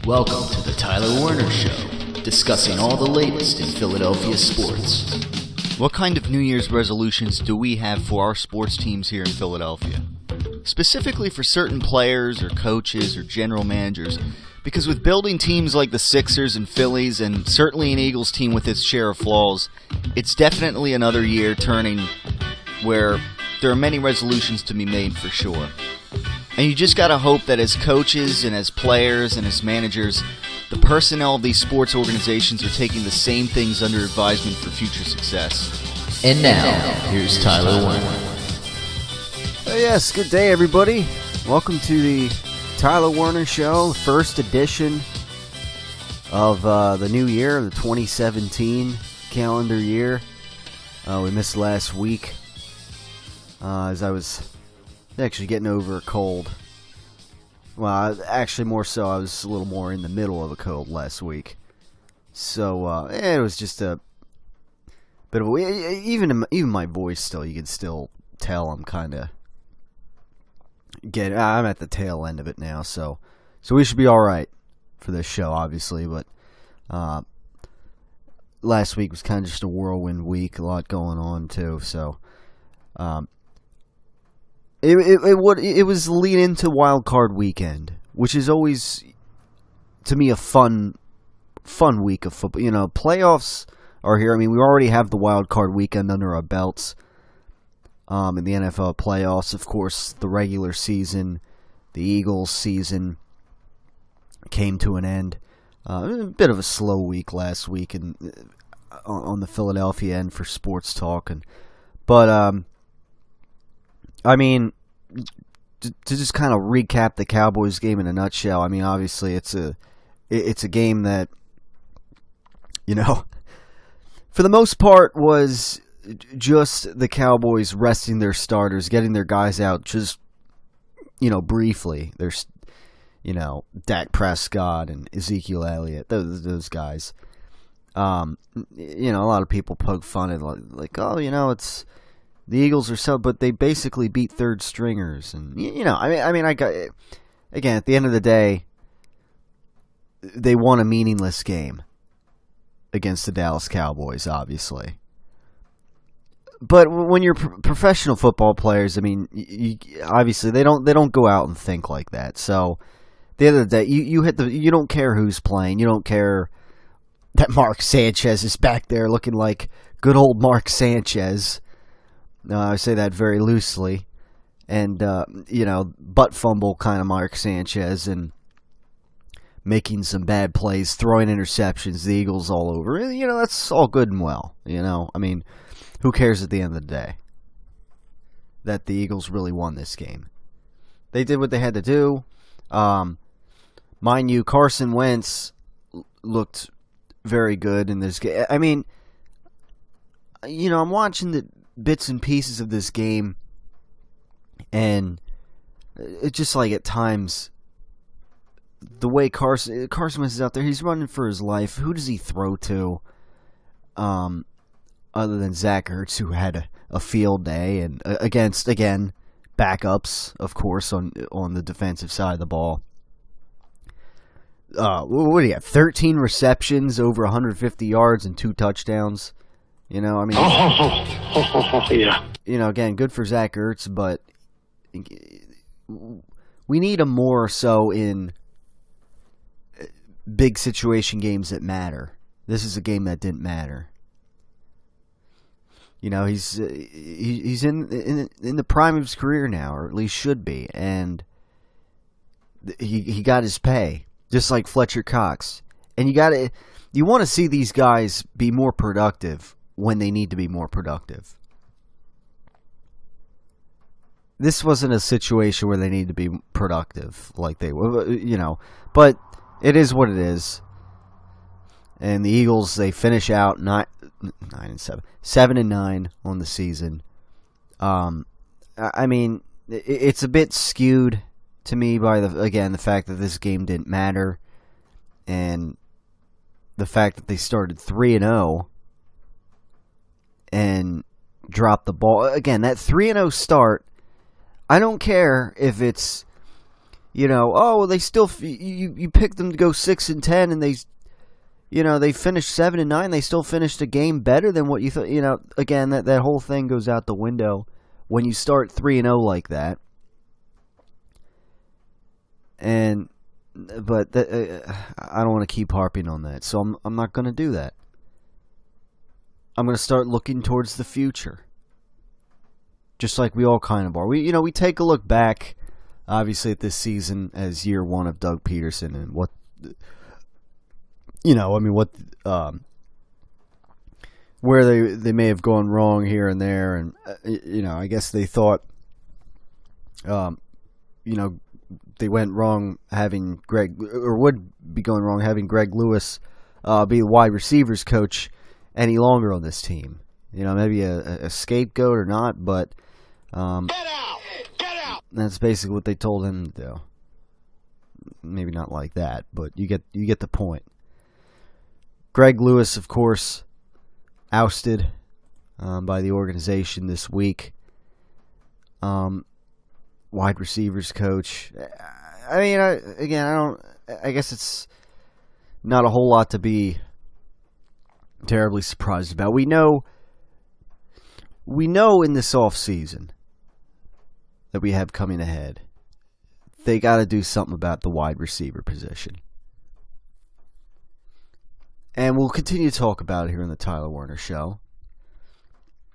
Welcome to the Tyler Werner Show, discussing all the latest in Philadelphia sports. What kind of New Year's resolutions do we have for our sports teams here in Philadelphia? Specifically for certain players or coaches or general managers, because with building teams like the Sixers and Phillies and certainly an Eagles team with its share of flaws, it's definitely another year turning where there are many resolutions to be made for sure. And you just gotta hope that as coaches and as players and as managers, the personnel of these sports organizations are taking the same things under advisement for future success. And now, here's Tyler Werner. Yes, good day everybody. Welcome to the Tyler Werner Show, first edition of the new year, the 2017 calendar year. We missed last week as I was actually getting over a cold. Well, actually more so, I was a little more in the middle of a cold last week. So, it was just a bit of a... Even my voice still, you can still tell I'm kind of... I'm at the tail end of it now, so we should be alright for this show, obviously, but last week was kind of just a whirlwind week, a lot going on, too, so... It was lead into Wild Card Weekend, which is always, to me, a fun week of football. You know, playoffs are here. I mean, we already have the Wild Card Weekend under our belts in the NFL playoffs. Of course, the regular season, the Eagles season came to an end. A bit of a slow week last week on the Philadelphia end for sports talk, but I mean, to just kind of recap the Cowboys game in a nutshell, I mean, obviously it's a game that, you know, for the most part was just the Cowboys resting their starters, getting their guys out just, you know, briefly. There's, you know, Dak Prescott and Ezekiel Elliott, those guys. You know, a lot of people poke fun at like, oh, you know, it's... The Eagles are so, but they basically beat third stringers, and you know, I mean, again, at the end of the day, they won a meaningless game against the Dallas Cowboys, obviously. But when you're professional football players, I mean, obviously they don't go out and think like that. So, at the end of the day, you don't care who's playing, you don't care that Mark Sanchez is back there looking like good old Mark Sanchez. I say that very loosely, and, you know, butt fumble kind of Mark Sanchez, and making some bad plays, throwing interceptions, the Eagles all over. You know, that's all good and well, you know. I mean, who cares at the end of the day that the Eagles really won this game? They did what they had to do. Mind you, Carson Wentz looked very good in this game. I mean, you know, I'm watching the bits and pieces of this game, and it's just like at times the way Carson Wentz is out there, he's running for his life. Who does he throw to other than Zach Ertz, who had a field day, and against, again, backups, of course, on the defensive side of the ball. What do you have? 13 receptions, over 150 yards, and 2 touchdowns. You know, I mean, yeah. You know, again, good for Zach Ertz, but we need him more so in big situation games that matter. This is a game that didn't matter. You know, he's in the prime of his career now, or at least should be, and he got his pay, just like Fletcher Cox. And you want to see these guys be more productive when they need to be more productive. This wasn't a situation where they need to be productive like they were, you know, but it is what it is. And the Eagles, they finish out 7-9 on the season. I mean, it's a bit skewed to me by the fact that this game didn't matter, and the fact that they started 3-0 and dropped the ball. Again, that 3-0 start, I don't care if it's they still you picked them to go 6-10, and they finished 7-9. They still finished a game better than what you thought. Again, that whole thing goes out the window when you start 3-0 like that. But I don't want to keep harping on that, so I'm not going to do that. I'm going to start looking towards the future, just like we all kind of are. We take a look back, obviously, at this season as year one of Doug Peterson and what, where they may have gone wrong here and there, and I guess they thought, they went wrong having would be going wrong having Greg Lewis be the wide receivers coach any longer on this team. Maybe a scapegoat or not, but Get out! that's basically what they told him to do. Maybe not like that, but you get the point. Greg Lewis, of course, ousted by the organization this week. Wide receivers coach. I guess it's not a whole lot to be terribly surprised about. We know in this offseason that we have coming ahead, they got to do something about the wide receiver position. And we'll continue to talk about it here in the Tyler Werner Show.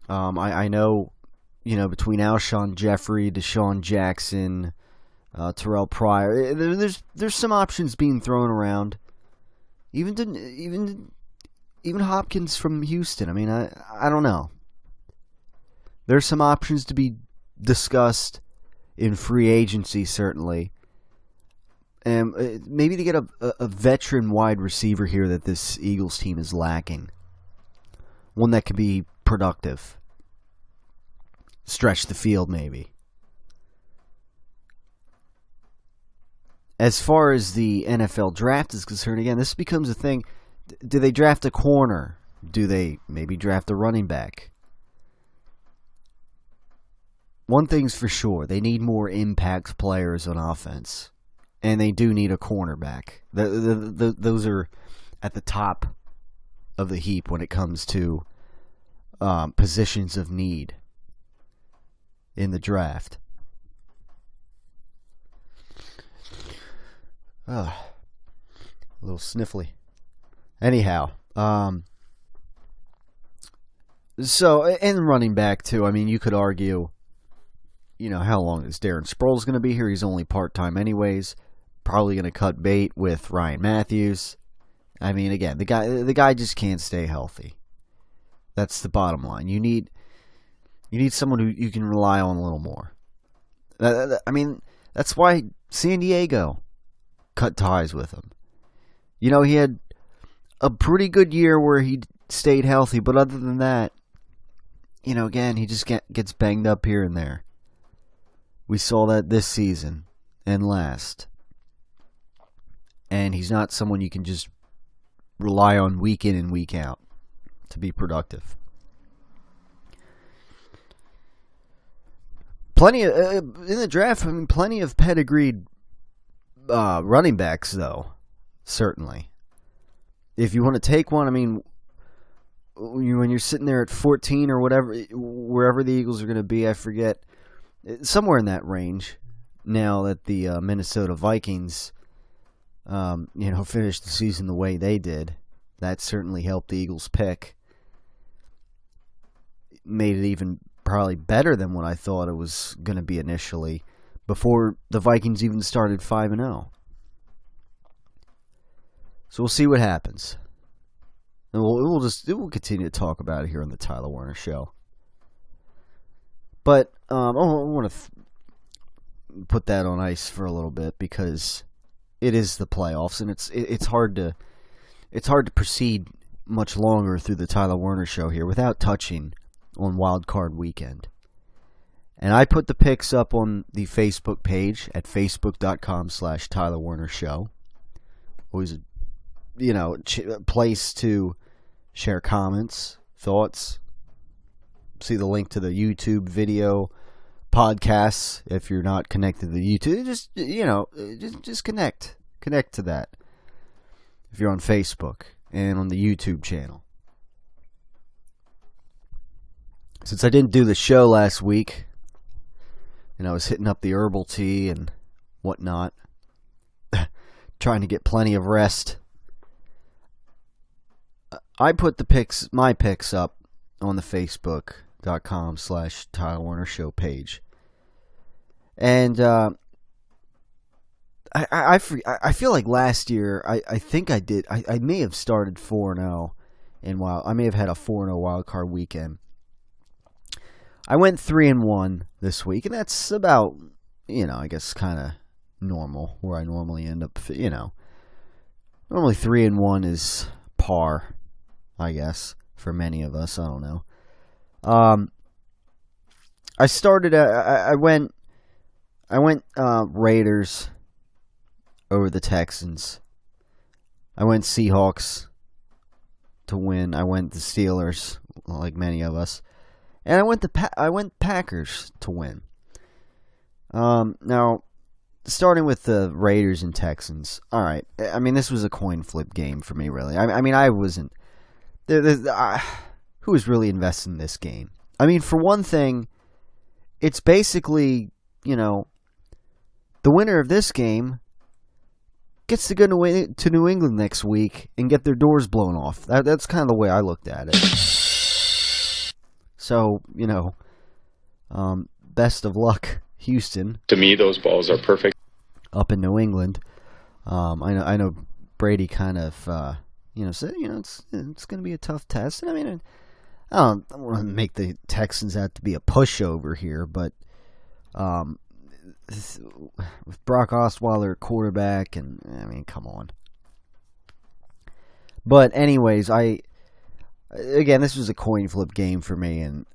I know, between Alshon Jeffrey, Deshaun Jackson, Terrell Pryor, there's some options being thrown around. Even Hopkins from Houston. I don't know. There's some options to be discussed in free agency, certainly. And maybe to get a veteran wide receiver here that this Eagles team is lacking. One that can be productive. Stretch the field, maybe. As far as the NFL draft is concerned, again, this becomes a thing. Do they draft a corner? Do they maybe draft a running back? One thing's for sure. They need more impact players on offense. And they do need a cornerback. Those are at the top of the heap when it comes to positions of need in the draft. A little sniffly. Anyhow, so, and running back too. You could argue, how long is Darren Sproles going to be here? He's only part-time anyways. Probably going to cut bait with Ryan Matthews. Again, the guy just can't stay healthy. That's the bottom line. You need someone who you can rely on a little more. That's why San Diego cut ties with him. He had a pretty good year where he stayed healthy, but other than that, again, he just gets banged up here and there. We saw that this season and last. And he's not someone you can just rely on week in and week out to be productive. Plenty of, in the draft, plenty of pedigreed running backs, though. Certainly. If you want to take one, when you're sitting there at 14 or whatever, wherever the Eagles are going to be, I forget, somewhere in that range, now that the Minnesota Vikings, finished the season the way they did, that certainly helped the Eagles pick. Made it even probably better than what I thought it was going to be initially, before the Vikings even started 5-0. So we'll see what happens. And we'll continue to talk about it here on the Tyler Werner Show. But I want to put that on ice for a little bit because it is the playoffs, and it's hard to proceed much longer through the Tyler Werner Show here without touching on Wild Card Weekend. And I put the picks up on the Facebook page at facebook.com/Tyler Werner Show. Always a place to share comments, thoughts. See the link to the YouTube video podcasts. If you're not connected to the YouTube, just connect to that. If you're on Facebook and on the YouTube channel. Since I didn't do the show last week, and I was hitting up the herbal tea and whatnot, trying to get plenty of rest, I put my picks up on the Facebook.com/Tyler Werner Show page. And I feel like last year, I think I did, I may have started 4-0 in I may have had a 4-0 wild card weekend. I went 3-1 this week, and that's about, I guess kind of normal, where I normally end up, Normally 3-1 is par, I guess, for many of us. I don't know. I started, I went Raiders over the Texans. I went Seahawks to win. I went the Steelers, like many of us. And I went Packers to win. Now, starting with the Raiders and Texans. All right. I mean, this was a coin flip game for me, really. I mean, I wasn't. Who was really invested in this game? I mean, for one thing, it's basically, the winner of this game gets to go to New England next week and get their doors blown off. That's kind of the way I looked at it. So, best of luck, Houston. To me, those balls are perfect. Up in New England. I know Brady kind of, said, it's going to be a tough test. And I mean, I don't want to make the Texans out to be a pushover here, but with Brock Osweiler at quarterback, and I mean, come on. But anyways, again, this was a coin flip game for me, and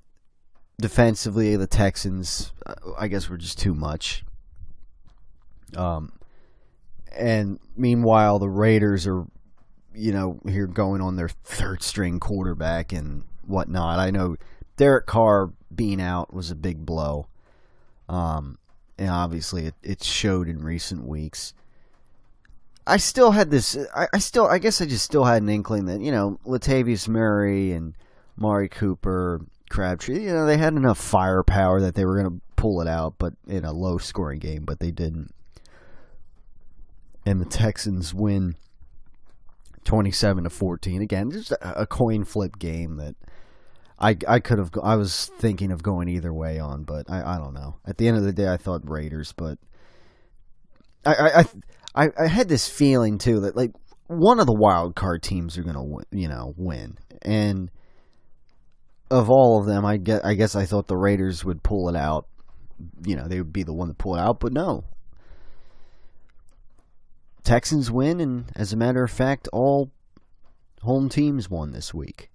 defensively, the Texans, I guess, were just too much. And meanwhile, the Raiders are, here going on their third string quarterback and whatnot. I know Derek Carr being out was a big blow. And obviously it showed in recent weeks. I still had this, I guess I just still had an inkling that, Latavius Murray and Mari Cooper, Crabtree, they had enough firepower that they were going to pull it out, but in a low scoring game, but they didn't. And the Texans win 27-14. Again, just a coin flip game that I was thinking of going either way on, but I don't know. At the end of the day, I thought Raiders, but I had this feeling too that like one of the wild card teams are gonna win, and of all of them, I guess I thought the Raiders would pull it out. They would be the one to pull it out, but no. Texans win, and as a matter of fact, all home teams won this week.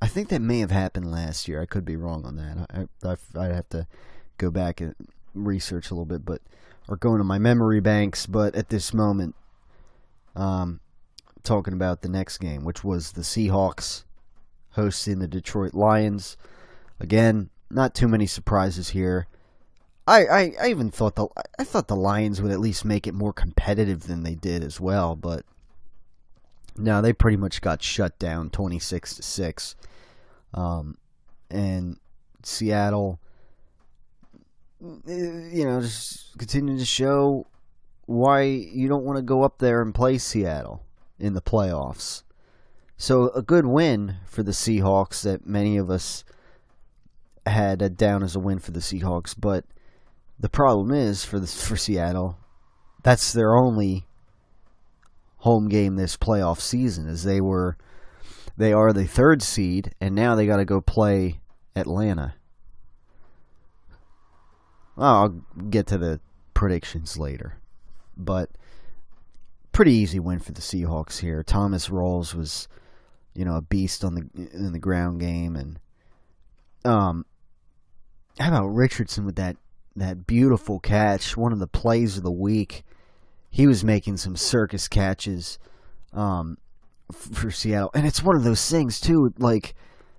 I think that may have happened last year. I could be wrong on that. I'd have to go back and research a little bit, or go into my memory banks. But at this moment, talking about the next game, which was the Seahawks hosting the Detroit Lions. Again, not too many surprises here. I even thought the Lions would at least make it more competitive than they did as well, but no, they pretty much got shut down 26-6. And Seattle, just continuing to show why you don't want to go up there and play Seattle in the playoffs. So a good win for the Seahawks that many of us had down as a win for the Seahawks, but the problem is for Seattle, that's their only home game this playoff season, as they are the third seed, and now they got to go play Atlanta. I'll get to the predictions later, but pretty easy win for the Seahawks here. Thomas Rawls was, a beast in the ground game, and how about Richardson with that beautiful catch, one of the plays of the week. He was making some circus catches for Seattle. And it's one of those things, too, like,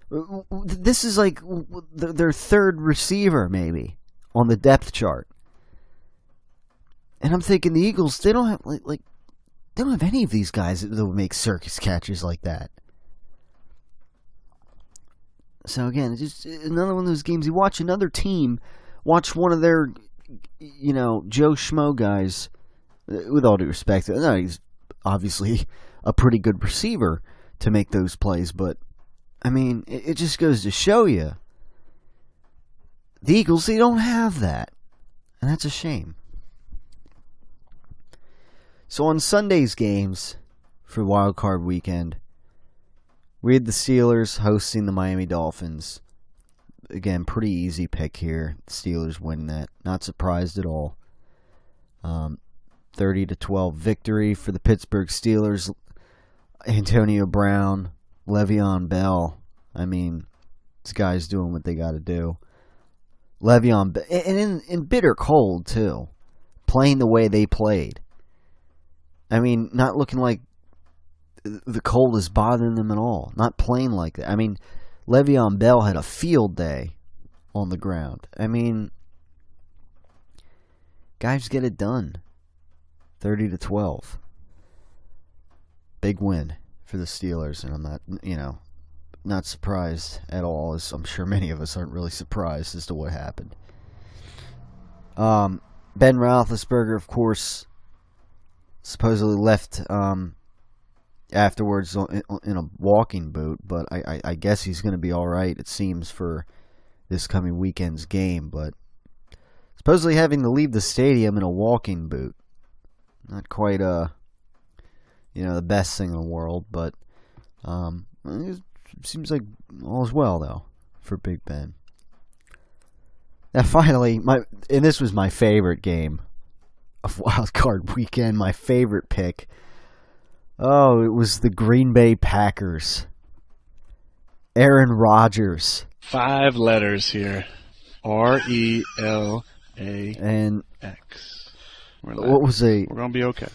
this is like their third receiver, maybe, on the depth chart. And I'm thinking the Eagles, they don't have they don't have any of these guys that would make circus catches like that. So again, it's just another one of those games. You watch another team, watch one of their, Joe Schmo guys. With all due respect, no, he's obviously a pretty good receiver to make those plays, but I mean, it just goes to show you, the Eagles, they don't have that, and that's a shame. So on Sunday's games for Wild Card Weekend, we had the Steelers hosting the Miami Dolphins. Again, pretty easy pick here. The Steelers win that. Not surprised at all. 30-12 victory for the Pittsburgh Steelers. Antonio Brown, Le'Veon Bell. I mean, this guy's doing what they got to do. Le'Veon Bell, and in bitter cold too, playing the way they played. I mean, not looking like the cold is bothering them at all. Not playing like that. I mean, Le'Veon Bell had a field day on the ground. I mean, guys get it done. 30-12. Big win for the Steelers, and I'm not surprised at all, as I'm sure many of us aren't really surprised as to what happened. Ben Roethlisberger, of course, supposedly left afterwards in a walking boot, but I guess he's going to be all right, it seems, for this coming weekend's game. But supposedly having to leave the stadium in a walking boot, not quite the best thing in the world, but it seems like all's well, though, for Big Ben. Now, finally, and this was my favorite game of Wild Card Weekend, my favorite pick. Oh, it was the Green Bay Packers. Aaron Rodgers. 5 letters here. RELAX. And what was we're going to be okay.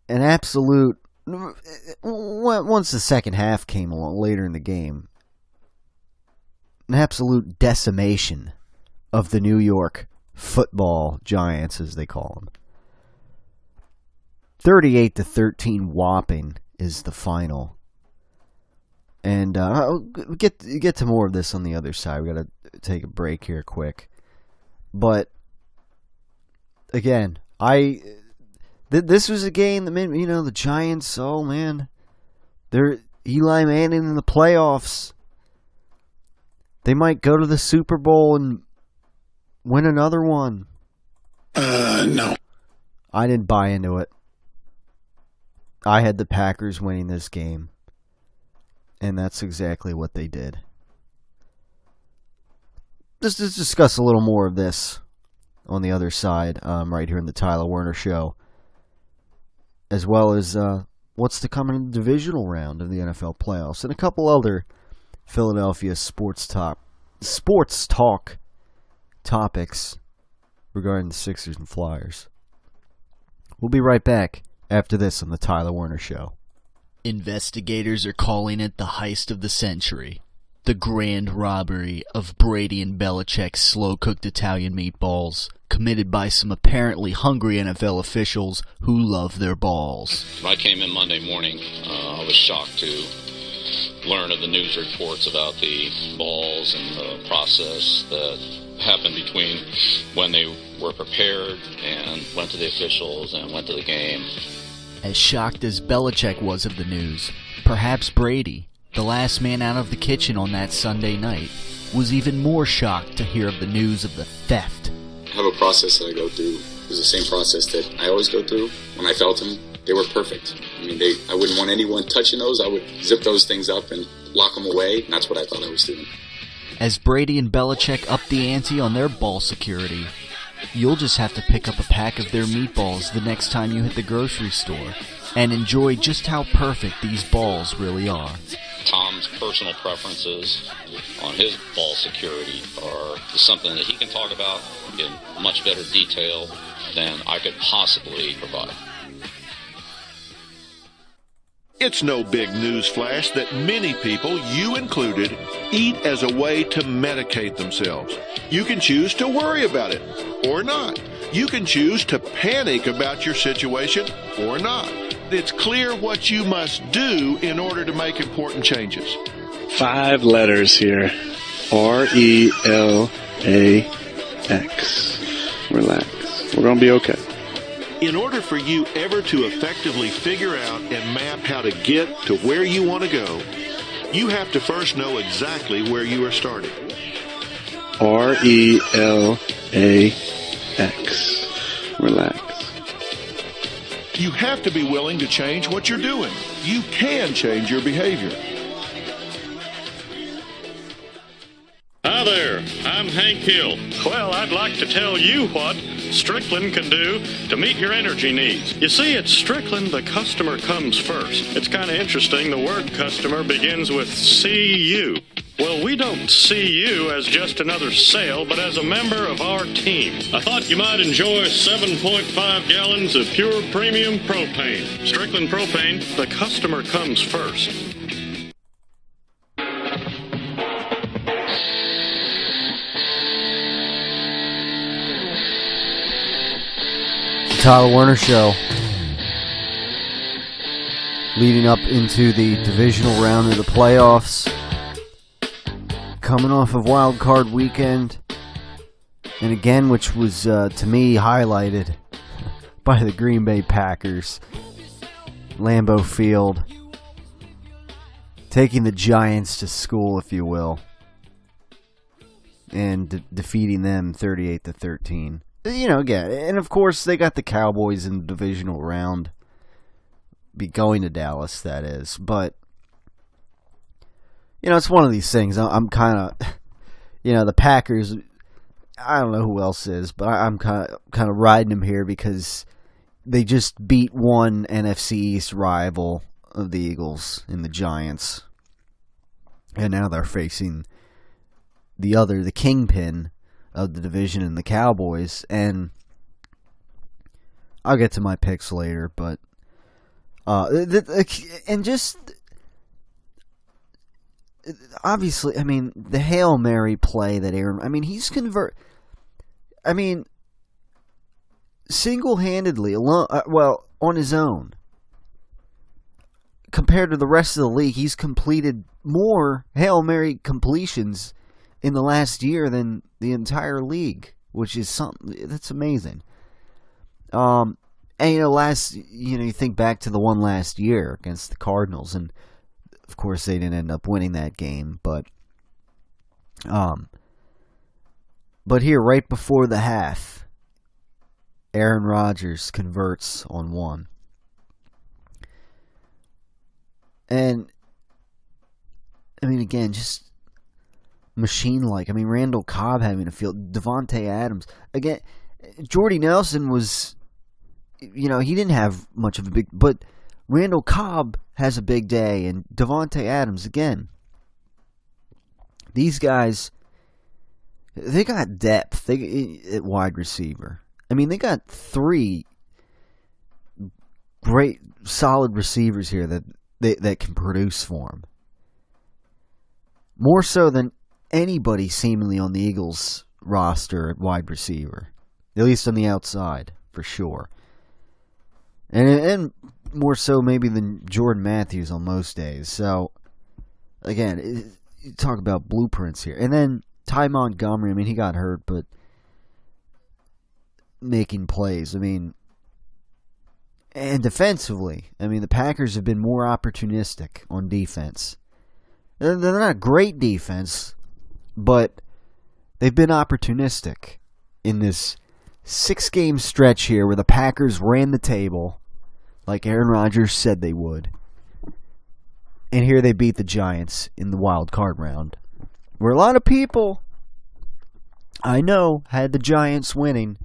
An absolute... Once the second half came along later in the game, an absolute decimation of the New York Football Giants, as they call them. 38-13 whopping is the final. And I'll get to more of this on the other side. We got to take a break here quick. But again, this was a game that made, the Giants, oh man, they're Eli Manning in the playoffs. They might go to the Super Bowl and win another one. No. I didn't buy into it. I had the Packers winning this game, and that's exactly what they did. Let's discuss a little more of this on the other side, right here in the Tyler Werner Show, as well as what's to come in the divisional round of the NFL playoffs, and a couple other Philadelphia sports talk topics regarding the Sixers and Flyers. We'll be right back after this on the Tyler Werner Show. Investigators are calling it the heist of the century. The grand robbery of Brady and Belichick's slow-cooked Italian meatballs, committed by some apparently hungry NFL officials who love their balls. When I came in Monday morning, I was shocked to learn of the news reports about the balls and the process that happened between when they were prepared and went to the officials and went to the game. As shocked as Belichick was of the news, perhaps Brady, the last man out of the kitchen on that Sunday night, was even more shocked to hear of the news of the theft. I have a process that I go through. It was the same process that I always go through. When I felt them, they were perfect. I mean, I wouldn't want anyone touching those. I would zip those things up and lock them away, and that's what I thought I was doing. As Brady and Belichick upped the ante on their ball security, you'll just have to pick up a pack of their meatballs the next time you hit the grocery store and enjoy just how perfect these balls really are. Tom's personal preferences on his ball security are something that he can talk about in much better detail than I could possibly provide. It's no big news flash that many people, you included, eat as a way to medicate themselves. You can choose to worry about it or not. You can choose to panic about your situation or not. It's clear what you must do in order to make important changes. 5 letters here. RELAX. Relax. We're going to be okay. In order for you ever to effectively figure out and map how to get to where you want to go, you have to first know exactly where you are starting. RELAX. Relax. You have to be willing to change what you're doing. You can change your behavior. Hi there, I'm Hank Hill. Well, I'd like to tell you what Strickland can do to meet your energy needs. You see, at Strickland, the customer comes first. It's kind of interesting. The word customer begins with CU. Well, we don't see you as just another sale, but as a member of our team. I thought you might enjoy 7.5 gallons of pure premium propane. Strickland Propane, the customer comes first. Tyler Werner Show, leading up into the divisional round of the playoffs, coming off of Wild Card Weekend, and again, which was to me highlighted by the Green Bay Packers, Lambeau Field, taking the Giants to school, if you will, and defeating them 38-13. You know, again, and of course they got the Cowboys in the divisional round, be going to Dallas, that is. But you know, it's one of these things. I'm kind of, you know, the Packers. I don't know who else is, but I'm kind of riding them here because they just beat one NFC East rival of the Eagles in the Giants, and now they're facing the kingpin of the division in the Cowboys, and I'll get to my picks later, but and just obviously, I mean, the Hail Mary play that Aaron, I mean, single-handedly alone, on his own, compared to the rest of the league, he's completed more Hail Mary completions in the last year than the entire league, which is something that's amazing. And you think back to the one last year against the Cardinals, and of course they didn't end up winning that game, but here right before the half, Aaron Rodgers converts on one. And I mean, again, just machine-like. I mean, Randall Cobb having a field. Devontae Adams. Again, Jordy Nelson was, he didn't have much of a big, but Randall Cobb has a big day, and Devontae Adams, again. These guys, they got depth at wide receiver. I mean, they got 3 great, solid receivers here that can produce for them. More so than anybody seemingly on the Eagles roster at wide receiver, at least on the outside, for sure. And more so maybe than Jordan Matthews on most days. So, again, you talk about blueprints here. And then Ty Montgomery, I mean, he got hurt, but making plays. I mean, and defensively, I mean, the Packers have been more opportunistic on defense. They're not great defense, but they've been opportunistic in this 6-game stretch here where the Packers ran the table like Aaron Rodgers said they would. And here they beat the Giants in the wild card round, where a lot of people, I know, had the Giants winning.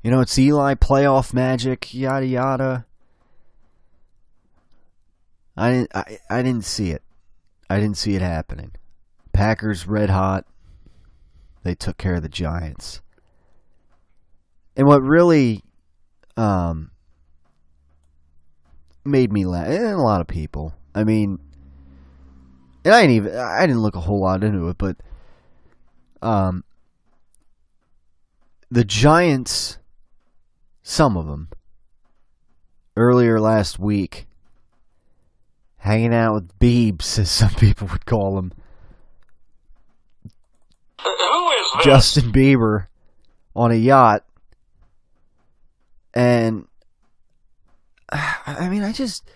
It's Eli playoff magic, yada yada. I didn't see it. I didn't see it happening. Packers red hot. They took care of the Giants. And what really made me laugh, and a lot of people. I mean, and I didn't look a whole lot into it, but the Giants, some of them, earlier last week, hanging out with Biebs, as some people would call him. Who is this? Justin Bieber on a yacht. And, I mean, I just,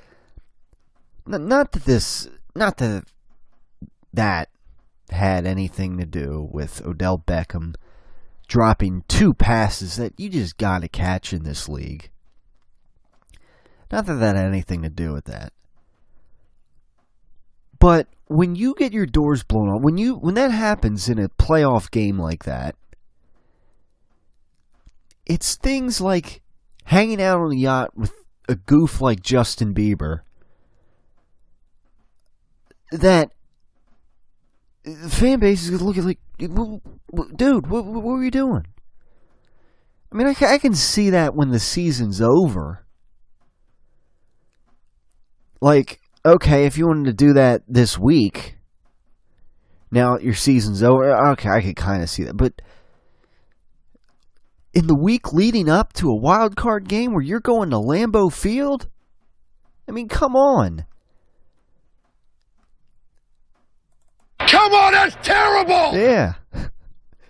not that that had anything to do with Odell Beckham dropping 2 passes that you just got to catch in this league. Not that that had anything to do with that. But when you get your doors blown off, when that happens in a playoff game like that, it's things like hanging out on a yacht with a goof like Justin Bieber that the fan base is going to look at like, dude, what were you doing? I mean, I can see that when the season's over. Like, okay, if you wanted to do that this week, now your season's over, okay, I could kind of see that. But in the week leading up to a wild card game where you're going to Lambeau Field, I mean, come on. Come on, that's terrible! Yeah.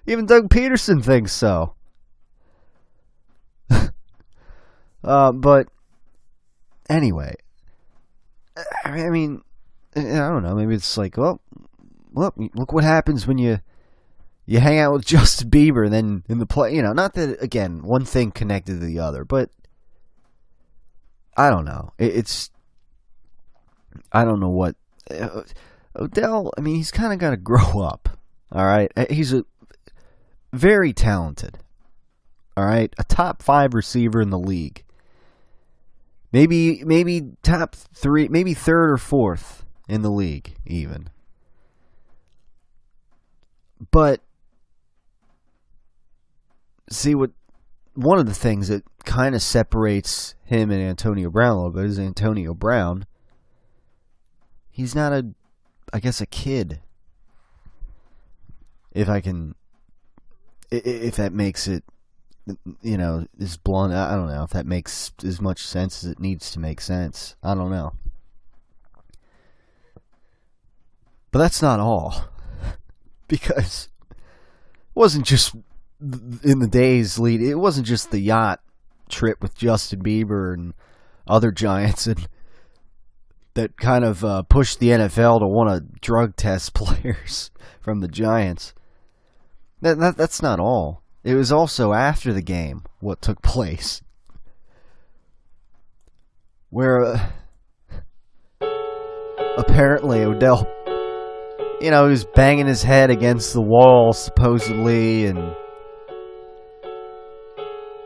Even Doug Peterson thinks so. But anyway, I mean, I don't know. Maybe it's like, well, look what happens when you hang out with Justin Bieber, and then in the play, you know, not that, again, one thing connected to the other, but I don't know. I don't know what Odell. I mean, he's kind of got to grow up. All right, he's a very talented. All right, a top 5 receiver in the league. Maybe top 3, maybe 3rd or 4th in the league, even. But see, one of the things that kind of separates him and Antonio Brown a little bit is Antonio Brown. He's not a kid. If that makes it, you know, is blunt. I don't know if that makes as much sense as it needs to make sense. I don't know. But that's not all. Because it wasn't just in the days lead. It wasn't just the yacht trip with Justin Bieber and other Giants and that kind of pushed the NFL to want to drug test players from the Giants. That's not all. It was also after the game what took place. Where apparently Odell, you know, he was banging his head against the wall supposedly, and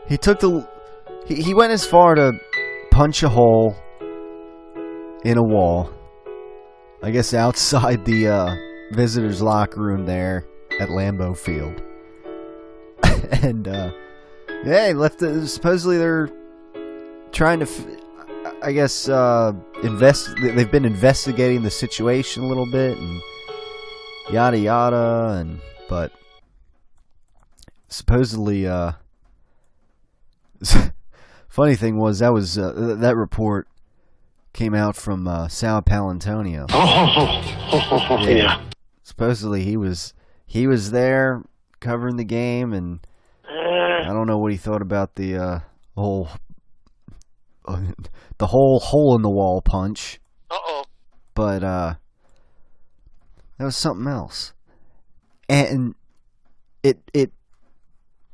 he went as far to punch a hole in a wall, I guess outside the visitors' locker room there at Lambeau Field. And yeah, he left it. Supposedly they're trying to, I guess, they've been investigating the situation a little bit and yada yada, but supposedly funny thing was that report came out from Sal Palantonio. Yeah. Supposedly he was there covering the game, and I don't know what he thought about the whole hole in the wall punch. But that was something else, and it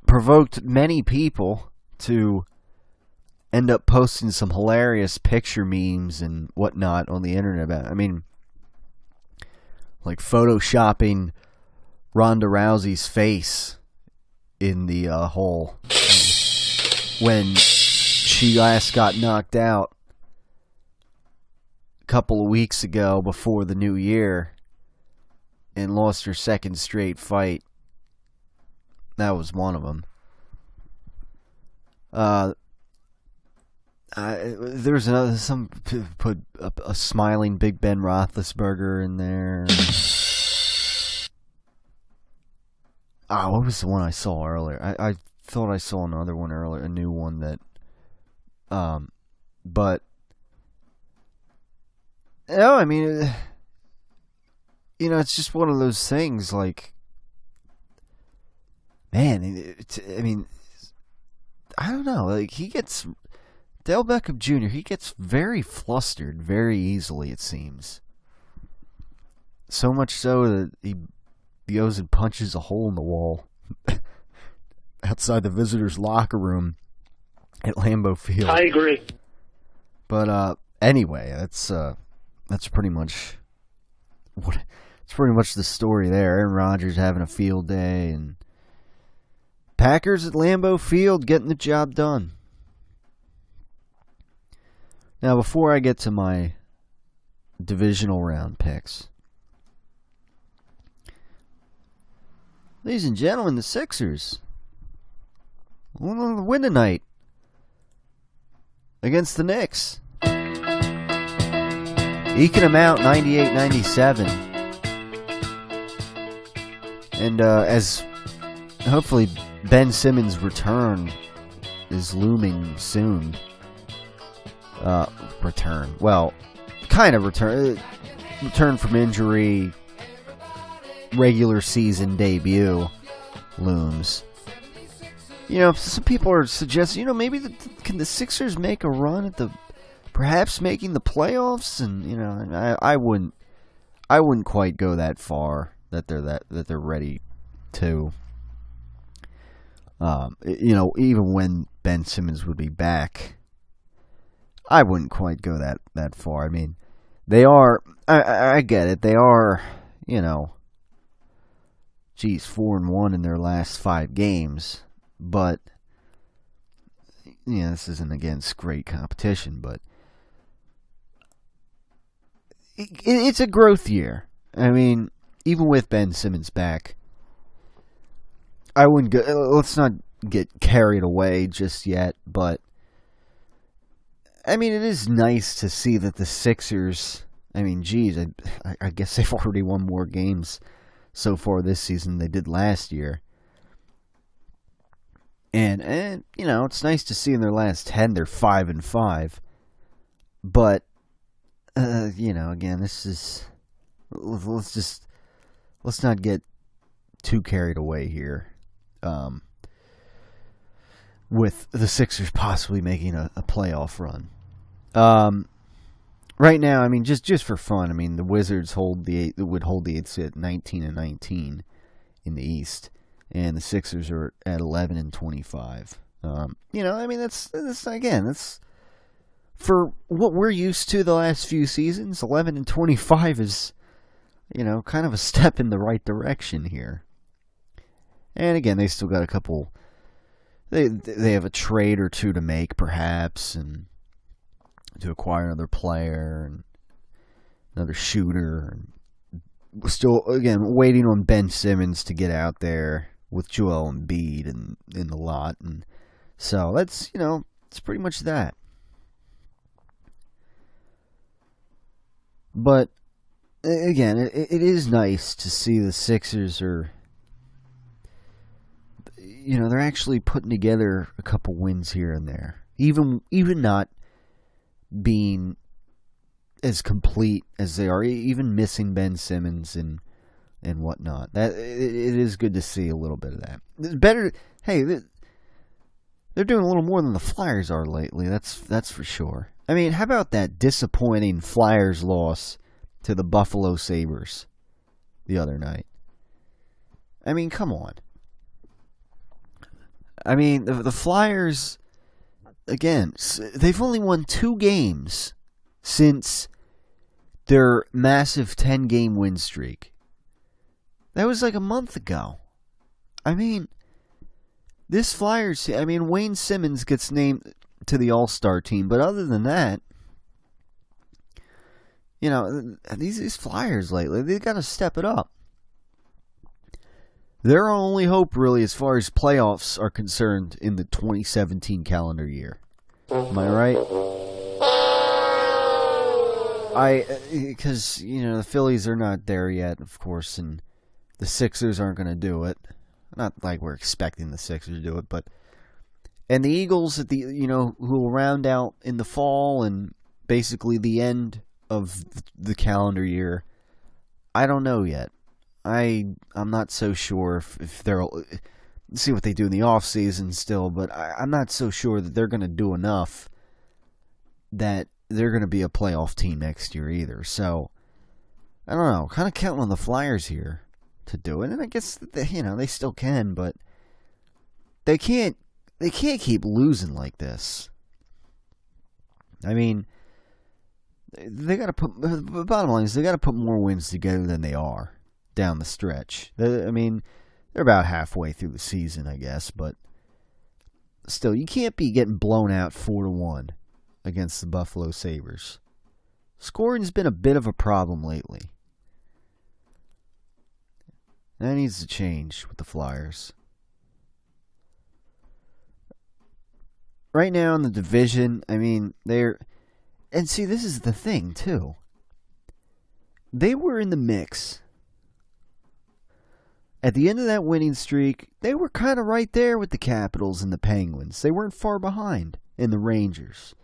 provoked many people to end up posting some hilarious picture memes and whatnot on the internet. I mean, like photoshopping Ronda Rousey's face in the hole when she last got knocked out a couple of weeks ago before the new year and lost her 2nd straight fight. That was one of them. There's some put a smiling Big Ben Roethlisberger in there. What was the one I saw earlier? I thought I saw another one earlier, a new one that, but, no, I mean, it's just one of those things, like, man, I mean, I don't know, like, Dale Beckham Jr., he gets very flustered very easily, it seems. So much so that he goes and punches a hole in the wall outside the visitors' locker room at Lambeau Field. I agree. But anyway, that's pretty much it's pretty much the story there. Aaron Rodgers having a field day, and Packers at Lambeau Field getting the job done. Now, before I get to my divisional round picks, ladies and gentlemen, the Sixers win tonight against the Knicks. Eking them out 98-97. And as hopefully Ben Simmons' return is looming soon. Return. Well, kind of return. Return from injury. Regular season debut looms. Some people are suggesting, maybe can the Sixers make a run at perhaps making the playoffs? And I wouldn't quite go that far that they're ready to. Even when Ben Simmons would be back, I wouldn't quite go that far. I mean, they are. I get it. They are. 4-1 in their last 5 games. But, this isn't against great competition, but it's a growth year. I mean, even with Ben Simmons back, I wouldn't go, let's not get carried away just yet, but, I mean, it is nice to see that the Sixers, I mean, geez, I guess they've already won more games so far this season than they did last year. And it's nice to see in their last 10 they're 5-5. But again, this is let's not get too carried away here. With the Sixers possibly making a playoff run. Right now, I mean, just for fun, I mean, the Wizards would hold the 8th at 19-19 in the East. And the Sixers are at 11-25. I mean, that's for what we're used to the last few seasons. 11-25 is, kind of a step in the right direction here. And again, they still got a couple. They have a trade or two to make, perhaps, and to acquire another player and another shooter. And still, again, waiting on Ben Simmons to get out there with Joel Embiid in the lot. And so that's, it's pretty much that. But, again, it is nice to see the Sixers are, they're actually putting together a couple wins here and there. Even not being as complete as they are, even missing Ben Simmons and whatnot. That it is good to see a little bit of that. It's better. Hey, they're doing a little more than the Flyers are lately. That's for sure. I mean, how about that disappointing Flyers loss to the Buffalo Sabres the other night? I mean, come on. I mean, the Flyers, again, they've only won 2 games since their massive 10-game win streak. That was like a month ago. I mean, this Flyers, Wayne Simmons gets named to the All-Star team, but other than that, these Flyers lately, they've got to step it up. Their only hope, really, as far as playoffs are concerned in the 2017 calendar year. Am I right? Because, the Phillies are not there yet, of course, and the Sixers aren't going to do it. Not like we're expecting the Sixers to do it, but... And the Eagles, who will round out in the fall and basically the end of the calendar year, I don't know yet. I'm not so sure if they'll... See what they do in the offseason still, but I'm not so sure that they're going to do enough that they're going to be a playoff team next year either. So, I don't know. Kind of counting on the Flyers here to do it. And I guess, they still can, but they can't keep losing like this. I mean, they got to put... The bottom line is they got to put more wins together than they are down the stretch. They're about halfway through the season, I guess, but still, you can't be getting blown out 4-1 against the Buffalo Sabres. Scoring's been a bit of a problem lately. That needs to change with the Flyers. Right now in the division, they're... And see, this is the thing, too. They were in the mix. At the end of that winning streak, they were kind of right there with the Capitals and the Penguins. They weren't far behind in the Rangers.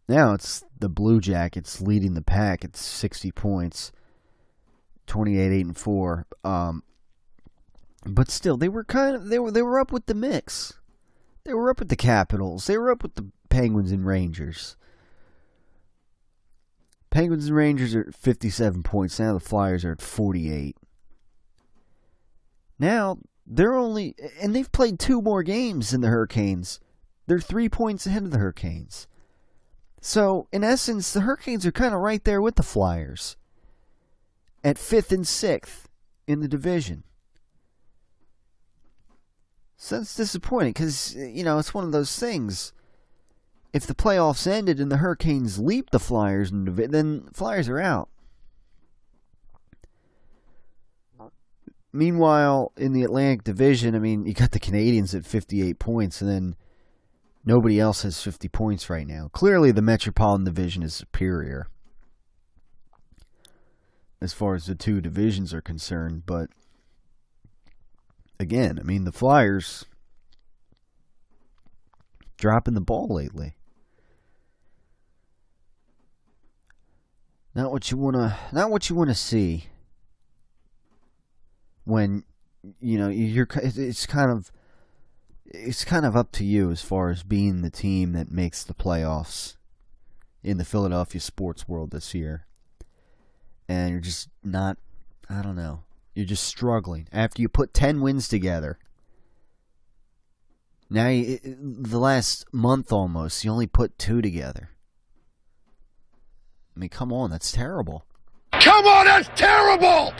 Now it's the Blue Jackets leading the pack at 60 points, 28-8-4. But still, they were up with the mix. They were up with the Capitals. They were up with the Penguins and Rangers. Penguins and Rangers are at 57 points. Now the Flyers are at 48. Now, and they've played 2 more games than the Hurricanes. They're 3 points ahead of the Hurricanes. So, in essence, the Hurricanes are kind of right there with the Flyers. At 5th and 6th in the division. So that's disappointing because, it's one of those things. If the playoffs ended and the Hurricanes leap the Flyers, then the Flyers are out. Meanwhile, in the Atlantic Division, you got the Canadiens at 58 points, and then nobody else has 50 points right now. Clearly, the Metropolitan Division is superior as far as the 2 divisions are concerned, but again, the Flyers dropping the ball lately. Not what you want to see. When it's kind of up to you as far as being the team that makes the playoffs in the Philadelphia sports world this year. And you're just not, I don't know, you're just struggling. After you put 10 wins together, now the last month almost, you only put 2 together. Come on, that's terrible. Come on, that's terrible!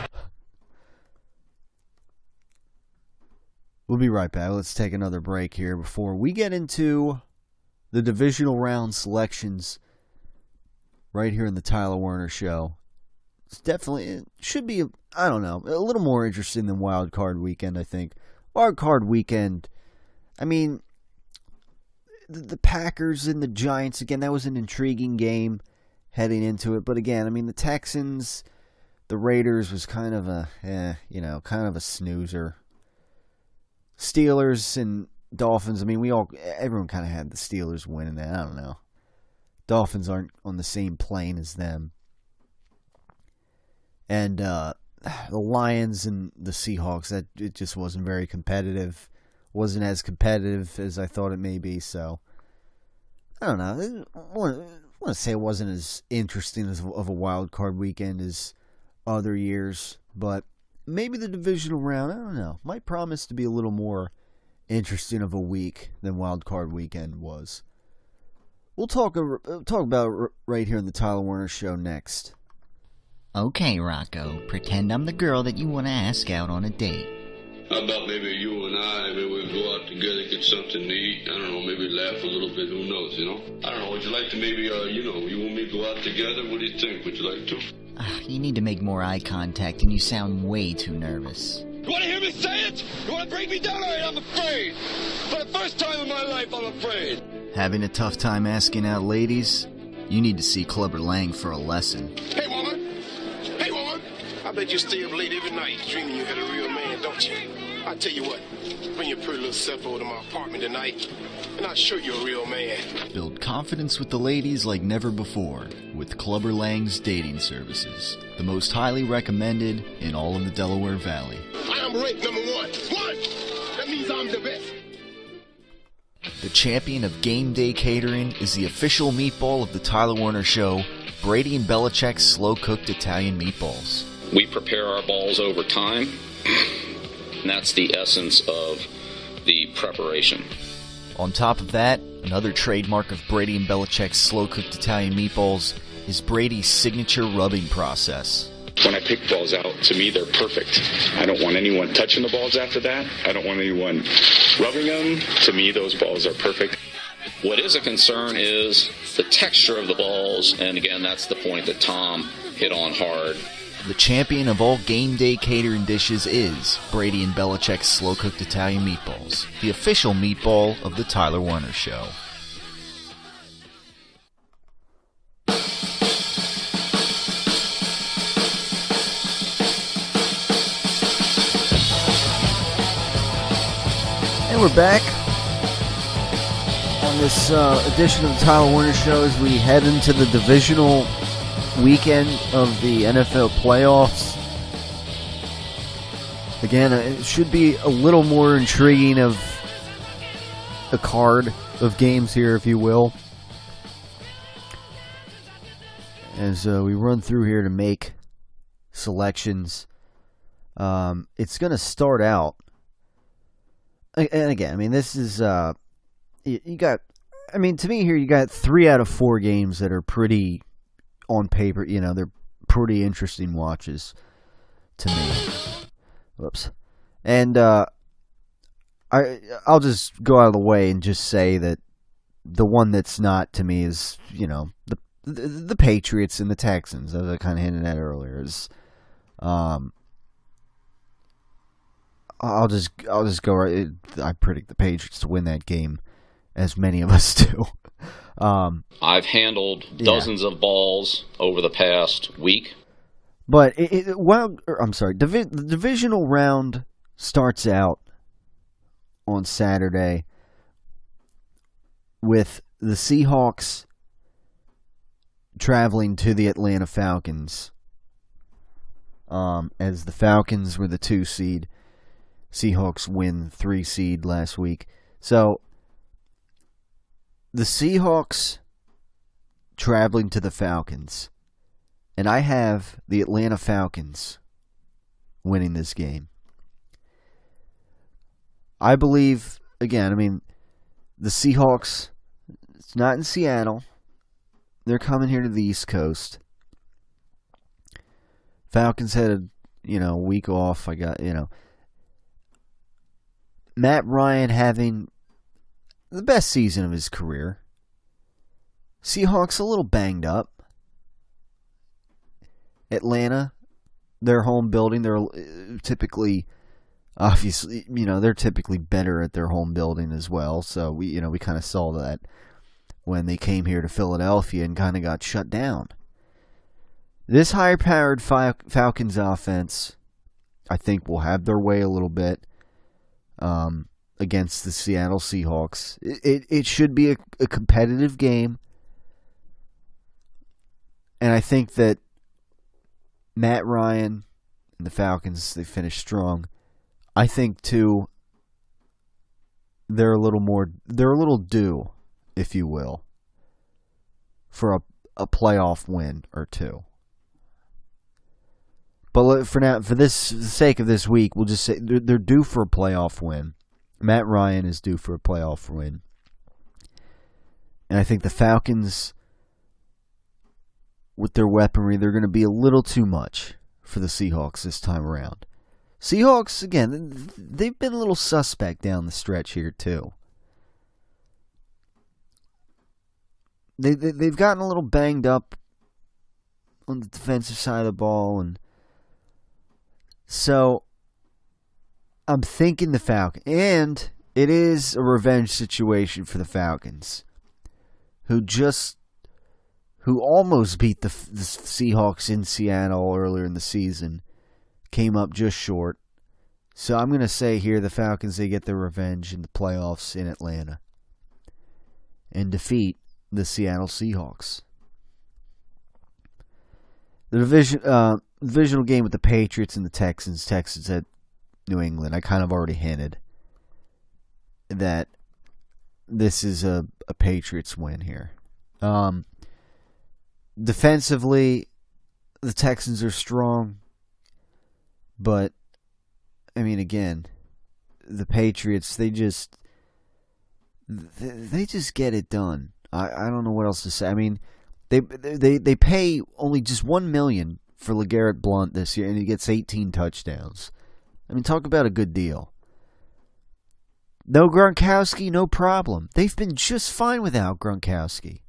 We'll be right back. Let's take another break here before we get into the divisional round selections right here in the Tyler Werner Show. It should be, a little more interesting than Wild Card Weekend, I think. Wild Card Weekend, the Packers and the Giants, again, that was an intriguing game heading into it. But again, the Texans, the Raiders was kind of a snoozer. Steelers and Dolphins, everyone kind of had the Steelers winning that. I don't know. Dolphins aren't on the same plane as them. And the Lions and the Seahawks, it just wasn't very competitive. Wasn't as competitive as I thought it may be, so I don't know. I want to say it wasn't as interesting of a wild card weekend as other years, but maybe the divisional round, I don't know, might promise to be a little more interesting of a week than Wild Card Weekend was. We'll talk about it right here on the Tyler Werner Show next. Okay, Rocco, pretend I'm the girl that you want to ask out on a date. How about maybe you and I, maybe we go out together, get something to eat, I don't know, maybe laugh a little bit, who knows, I don't know, would you like to maybe, you want me to go out together? What do you think? Would you like to? You need to make more eye contact, and you sound way too nervous. You want to hear me say it? You want to break me down? All right, I'm afraid. For the first time in my life, I'm afraid. Having a tough time asking out ladies? You need to see Clubber Lang for a lesson. Hey, woman! Hey, woman! I bet you stay up late every night dreaming you had a real man, don't you? I tell you what, bring your pretty little self over to my apartment tonight, and I'll show you a real man. Build confidence with the ladies like never before with Clubber Lang's dating services. The most highly recommended in all of the Delaware Valley. I am ranked number one. One! That means I'm the best. The champion of game day catering is the official meatball of the Tyler Werner Show, Brady and Belichick's slow-cooked Italian meatballs. We prepare our balls over time, and that's the essence of the preparation. On top of that, another trademark of Brady and Belichick's slow-cooked Italian meatballs is Brady's signature rubbing process. When I pick balls out, to me, they're perfect. I don't want anyone touching the balls after that. I don't want anyone rubbing them. To me, those balls are perfect. What is a concern is the texture of the balls, and again, that's the point that Tom hit on hard. The champion of all game day catering dishes is Brady and Belichick's slow-cooked Italian meatballs, the official meatball of the Tyler Werner Show. And we're back on this edition of the Tyler Werner Show as we head into the divisional weekend of the NFL playoffs. Again, it should be a little more intriguing of a card of games here, if you will, as we run through here to make selections. It's going to start out. And again, I mean, this is, you got, I mean, to me here, you got 3 out of 4 games that are pretty, on paper, you know, they're pretty interesting watches to me. Whoops. And, I'll just go out of the way and just say that the one that's not, to me, is, you know, the Patriots and the Texans, as I kind of hinted at earlier, is, I'll just go right. I predict the Patriots to win that game, as many of us do. I've handled dozens of balls over the past week. But the divisional round starts out on Saturday with the Seahawks traveling to the Atlanta Falcons. As the Falcons were the 2 seed. Seahawks win 3 seed last week. So, the Seahawks traveling to the Falcons. And I have the Atlanta Falcons winning this game. I believe, again, I mean, the Seahawks, it's not in Seattle. They're coming here to the East Coast. Falcons had a, week off. Matt Ryan having the best season of his career. Seahawks a little banged up. Atlanta, their home building, they're typically, obviously, they're typically better at their home building as well. So we kind of saw that when they came here to Philadelphia and kind of got shut down. This higher-powered Falcons offense, I think, will have their way a little bit. Against the Seattle Seahawks. It should be a competitive game. And I think that Matt Ryan and the Falcons, they finished strong. I think, too, they're a little due, if you will, for a playoff win or two. But for now, for the sake of this week, we'll just say they're due for a playoff win. Matt Ryan is due for a playoff win. And I think the Falcons, with their weaponry, they're going to be a little too much for the Seahawks this time around. Seahawks, again, they've been a little suspect down the stretch here, too. They've gotten a little banged up on the defensive side of the ball, and so I'm thinking the Falcons, and it is a revenge situation for the Falcons. who almost beat the Seahawks in Seattle earlier in the season, came up just short. So I'm going to say here the Falcons, they get their revenge in the playoffs in Atlanta and defeat the Seattle Seahawks. The divisional game with the Patriots and the Texans. Texans at New England. I kind of already hinted that this is a Patriots win here. Defensively, the Texans are strong, but I mean, again, the Patriots, they just get it done. I don't know what else to say. I mean, they pay only just $1 million for LeGarrette Blount this year, and he gets 18 touchdowns. I mean, talk about a good deal. No Gronkowski, no problem. They've been just fine without Gronkowski.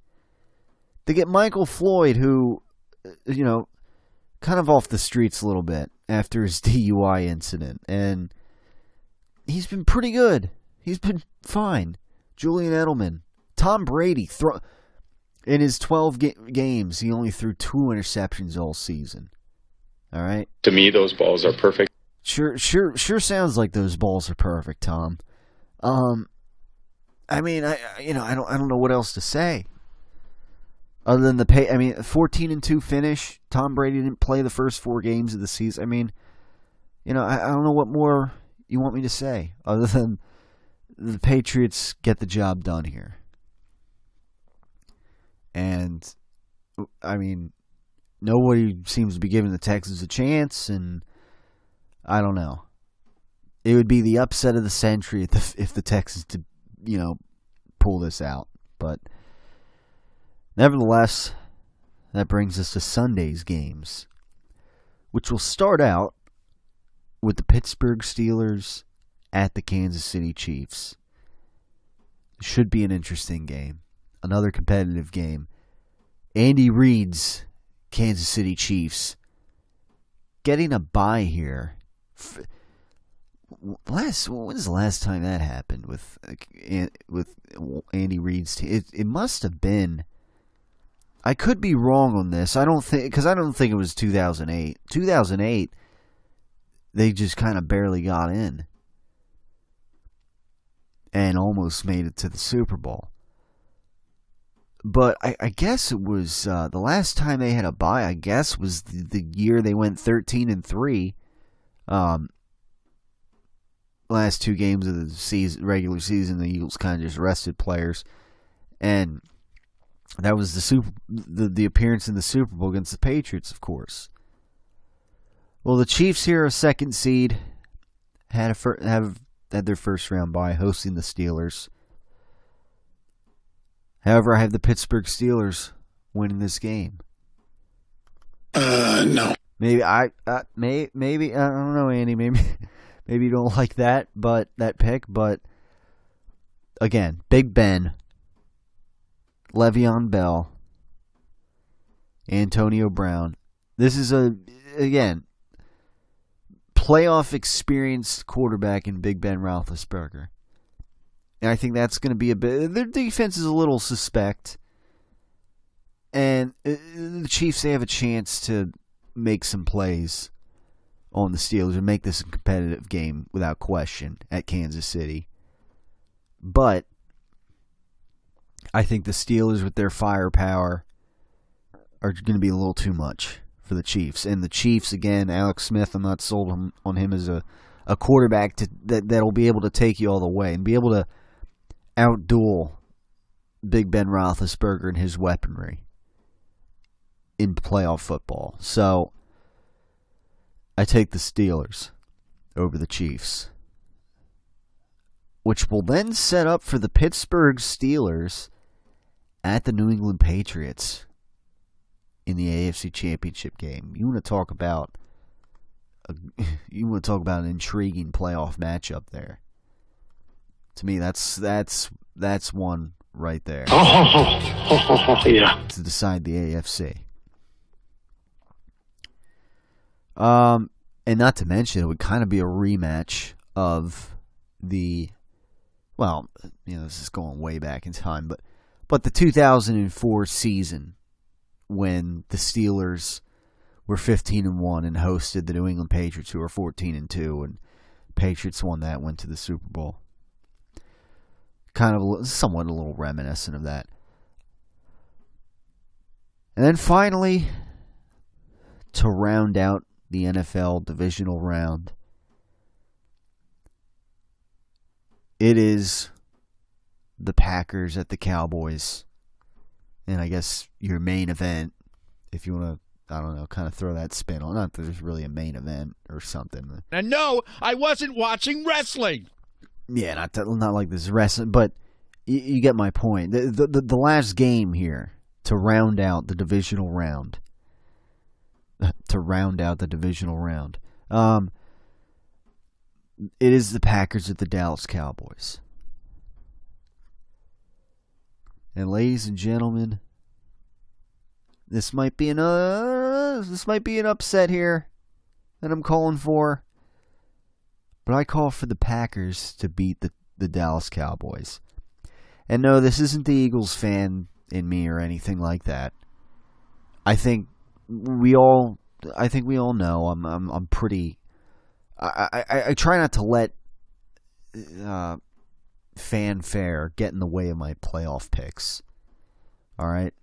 They get Michael Floyd, who, kind of off the streets a little bit after his DUI incident, and he's been pretty good. He's been fine. Julian Edelman. Tom Brady, in his 12 games, he only threw 2 interceptions all season. All right? To me, those balls are perfect. Sure sounds like those balls are perfect, Tom. I mean, I don't know what else to say. Other than 14-2 finish. Tom Brady didn't play the first 4 games of the season. I mean, I don't know what more you want me to say other than the Patriots get the job done here. And, I mean, nobody seems to be giving the Texans a chance, and I don't know. It would be the upset of the century if the Texans did, pull this out. But nevertheless, that brings us to Sunday's games, which will start out with the Pittsburgh Steelers at the Kansas City Chiefs. It should be an interesting game. Another competitive game. Andy Reid's Kansas City Chiefs getting a bye here. When's the last time that happened with Andy Reid's team? It must have been. I could be wrong on this. I don't think it was 2008. 2008, they just kind of barely got in and almost made it to the Super Bowl. But I guess it was the last time they had a bye. I guess was the year they went 13-3. Last 2 games of the regular season, the Eagles kind of just rested players, and that was the appearance in the Super Bowl against the Patriots, of course. Well, the Chiefs here, a 2nd seed, had their first round bye, hosting the Steelers. However, I have the Pittsburgh Steelers winning this game. No. Maybe I don't know, Andy. Maybe you don't like that pick, but again, Big Ben, Le'Veon Bell, Antonio Brown. This is again playoff experienced quarterback in Big Ben Roethlisberger. And I think that's going to be a bit. Their defense is a little suspect. And the Chiefs, they have a chance to make some plays on the Steelers and make this a competitive game without question at Kansas City. But I think the Steelers, with their firepower, are going to be a little too much for the Chiefs. And the Chiefs, again, Alex Smith, I'm not sold on him as a quarterback that'll be able to take you all the way and be able to outduel Big Ben Roethlisberger and his weaponry in playoff football. So I take the Steelers over the Chiefs, which will then set up for the Pittsburgh Steelers at the New England Patriots in the AFC Championship game. You want to talk about an intriguing playoff matchup there. To me, that's one right there. Yeah. To decide the AFC. And not to mention, it would kind of be a rematch of this is going way back in time, but But the 2004 season, when the Steelers were 15-1 and hosted the New England Patriots, who were 14-2, and Patriots won that, went to the Super Bowl. Kind of somewhat a little reminiscent of that. And then finally, to round out the NFL divisional round, it is the Packers at the Cowboys. And I guess your main event, if you want to, I don't know, kind of throw that spin on. Not that there's really a main event or something. And no, I wasn't watching wrestling. Yeah, not like this wrestling, but you get my point. The last game here to round out the divisional round. It is the Packers at the Dallas Cowboys. And ladies and gentlemen, this might be an upset here that I'm calling for. But I call for the Packers to beat the Dallas Cowboys. And no, this isn't the Eagles fan in me or anything like that. I think we all know I'm pretty. I try not to let fanfare get in the way of my playoff picks. All right.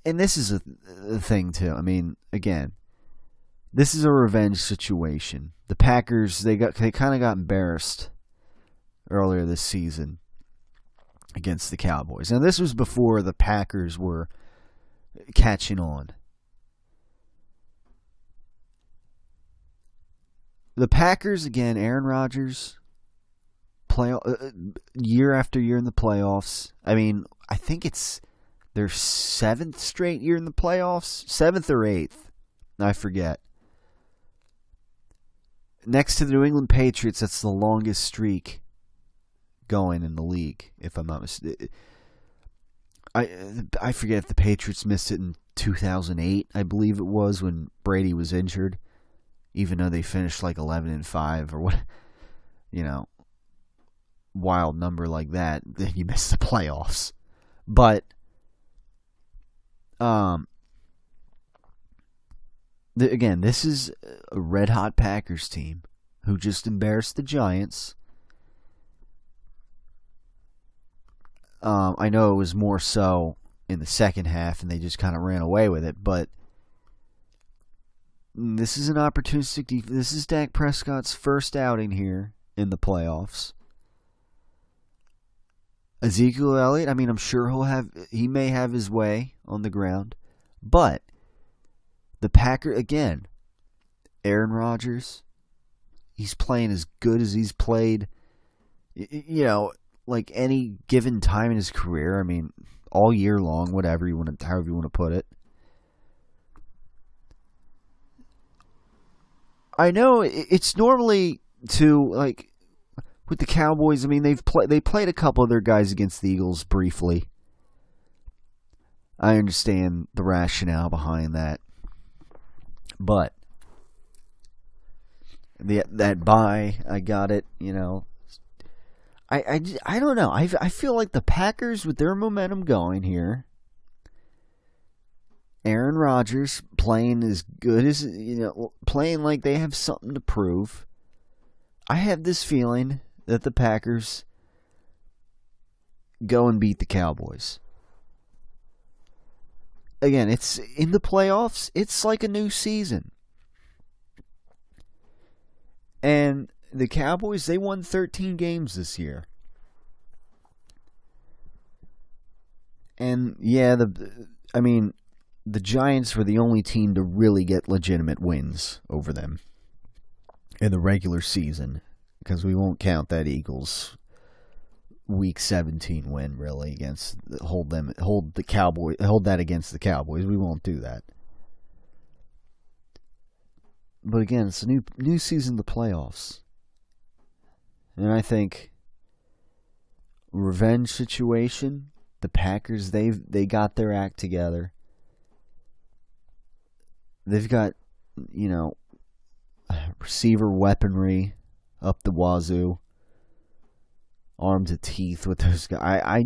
And this is a thing too. I mean, again, this is a revenge situation. The Packers, they kind of got embarrassed earlier this season against the Cowboys. Now, this was before the Packers were catching on. The Packers, again, Aaron Rodgers, year after year in the playoffs. I mean, I think it's their 7th straight year in the playoffs. 7th or 8th. I forget. Next to the New England Patriots, that's the longest streak going in the league, if I'm not mistaken. I forget if the Patriots missed it in 2008, I believe it was, when Brady was injured. Even though they finished like 11-5 or what, wild number like that, then you miss the playoffs. But, again, this is a red-hot Packers team who just embarrassed the Giants. I know it was more so in the second half and they just kind of ran away with it, but this is an opportunistic. This is Dak Prescott's first outing here in the playoffs. Ezekiel Elliott, I mean, I'm sure he may have his way on the ground, but the Packers, again, Aaron Rodgers, he's playing as good as he's played, like any given time in his career. I mean, all year long, however you want to put it. I know it's normally with the Cowboys. I mean, they played a couple of their guys against the Eagles briefly. I understand the rationale behind that, but that bye, I got it. I don't know. I feel like the Packers, with their momentum going here, Aaron Rodgers playing as good as, playing like they have something to prove. I have this feeling that the Packers go and beat the Cowboys. Again, it's in the playoffs. It's like a new season. And the Cowboys, they won 13 games this year. And yeah, the Giants were the only team to really get legitimate wins over them in the regular season, because we won't count that Eagles Week 17 win really against hold that against the Cowboys. We won't do that. But again, it's a new season, the playoffs, and I think revenge situation. The Packers, they got their act together. They've got, receiver weaponry up the wazoo. arm to teeth with those guys.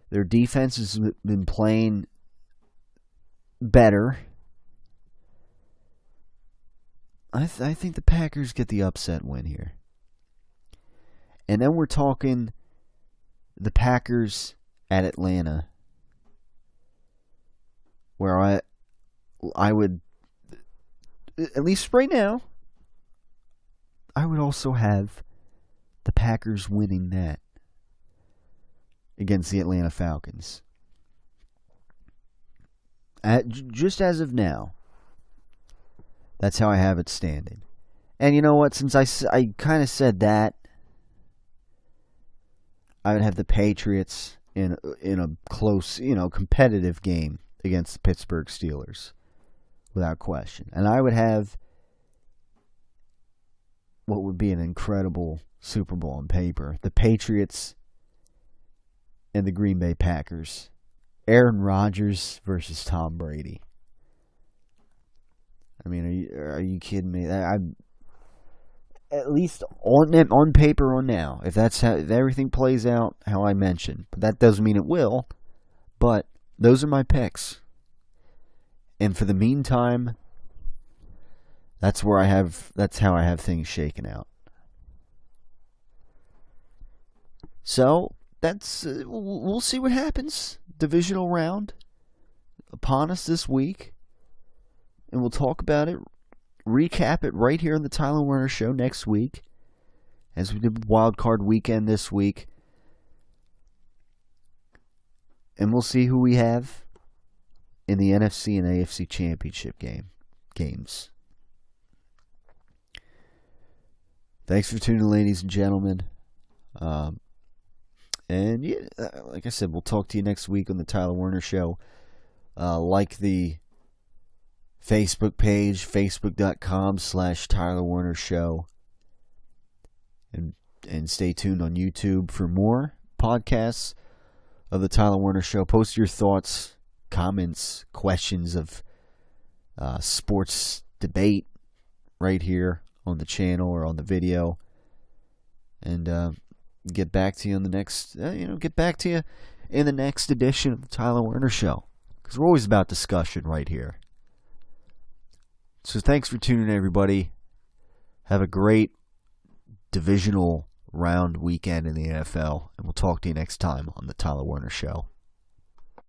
Their defense has been playing better. I think the Packers get the upset win here. And then we're talking the Packers at Atlanta, where I would, at least right now, I would also have the Packers winning that against the Atlanta Falcons. Just as of now, that's how I have it standing. And you know what? Since I kind of said that, I would have the Patriots in a close, competitive game against the Pittsburgh Steelers, without question. And I would have what would be an incredible Super Bowl on paper: the Patriots and the Green Bay Packers. Aaron Rodgers versus Tom Brady. I mean, are you kidding me? At least on paper on now, if everything plays out how I mentioned, but that doesn't mean it will. But those are my picks, and for the meantime, that's how I have things shaken out. So we'll see what happens. Divisional round upon us this week, and we'll talk about it, recap it right here on the Tyler Werner Show next week, as we did Wild Card Weekend this week, and we'll see who we have in the NFC and AFC Championship games. Thanks for tuning in, ladies and gentlemen. And yeah, like I said, we'll talk to you next week on the Tyler Werner Show. Like the Facebook page, facebook.com/Tyler Werner Show. And stay tuned on YouTube for more podcasts of the Tyler Werner Show. Post your thoughts, comments, questions of sports debate right here on the channel or on the video. And get back to you on the next, get back to you in the next edition of the Tyler Werner Show, because we're always about discussion right here. So thanks for tuning in, everybody. Have a great divisional round weekend in the NFL, and we'll talk to you next time on the Tyler Werner Show.